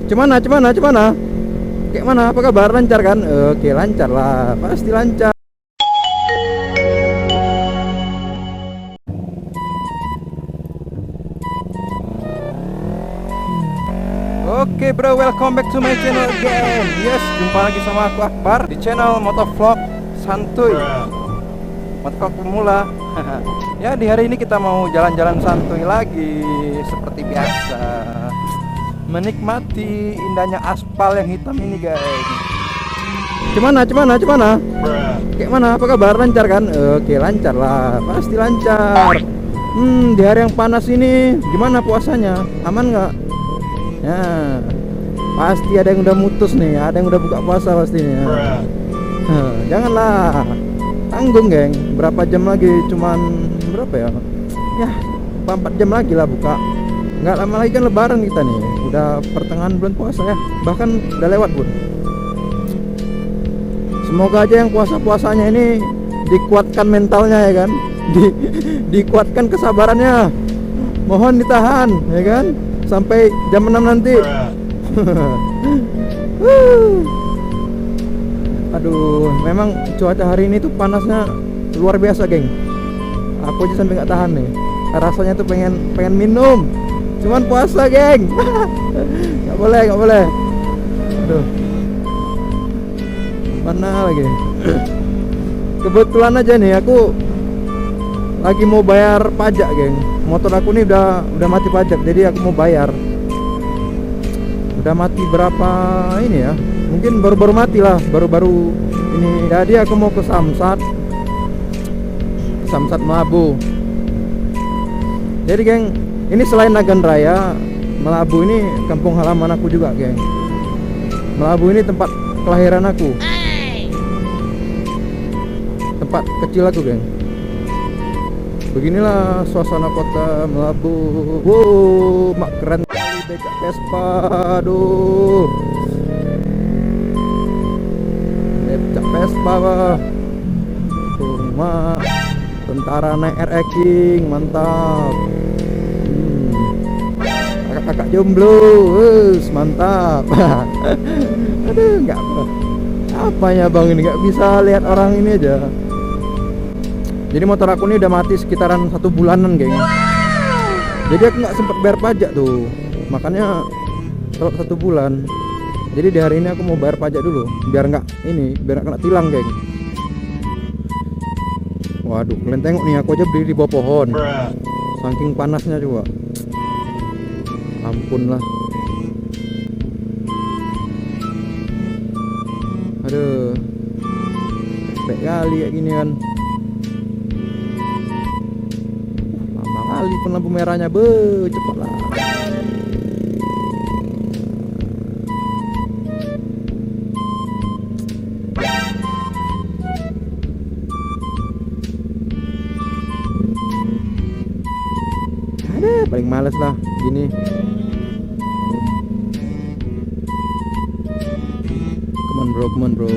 Cemana? Kayak mana? Apa kabar? Lancar kan? Oke, lancar lah. Pasti lancar. Oke bro, welcome back to my channel again. Yes, jumpa lagi sama aku Akbar di channel Motovlog Santuy, Motovlog pemula. Ya, di hari ini kita mau jalan-jalan santuy lagi seperti biasa, menikmati indahnya aspal yang hitam ini guys. Cemana? Kayak mana? Apa kabar? Lancar kan? Oke, lancar lah. Pasti lancar. Di hari yang panas ini gimana puasanya? Aman nggak? Ya, pasti ada yang udah mutus nih, ada yang udah buka puasa pastinya. Janganlah tanggung geng, berapa jam lagi? Cuman berapa ya? Ya, 4 jam lagi lah buka. Nggak lama lagi kan lebaran kita nih, udah pertengahan bulan puasa ya, bahkan udah lewat pun. Semoga aja yang puasa-puasanya ini dikuatkan mentalnya ya kan, dikuatkan kesabarannya, mohon ditahan ya kan, sampai jam 6 nanti. Aduh, memang cuaca hari ini tuh panasnya luar biasa geng. Aku aja sampai nggak tahan nih, rasanya tuh pengen minum, cuman puasa geng. nggak boleh. Aduh, mana lagi. Kebetulan aja nih aku lagi mau bayar pajak geng. Motor aku nih udah mati pajak, jadi aku mau bayar. Udah mati berapa ini ya? Mungkin baru-baru mati lah, baru-baru ini. Jadi aku mau ke Samsat Melabu. Jadi geng, ini selain Nagan Raya, Melabu ini kampung halaman aku juga geng. Melabu ini tempat kelahiran aku, tempat kecil aku geng. Beginilah suasana kota Melabu. Wow, mak keren kali becak Vespa. Aduh, becak Vespa bah. Tuh mak, tentara naik RX King, mantap. Kakak jomblo, mantap. Aduh, nggak apa ya bang, ini nggak bisa lihat orang ini aja. Jadi motor aku ini udah mati sekitaran 1 bulanan geng. Jadi aku nggak sempat bayar pajak tuh, makanya kalau 1 bulan. Jadi di hari ini aku mau bayar pajak dulu, biar nggak kena tilang geng. Waduh, kalian tengok nih, aku aja berdiri di bawah pohon, saking panasnya coba. Ampun lah. Aduh, capek kali kayak gini kan. Kali pun lampu merahnya, cepatlah. Ada paling males lah gini. Come on bro.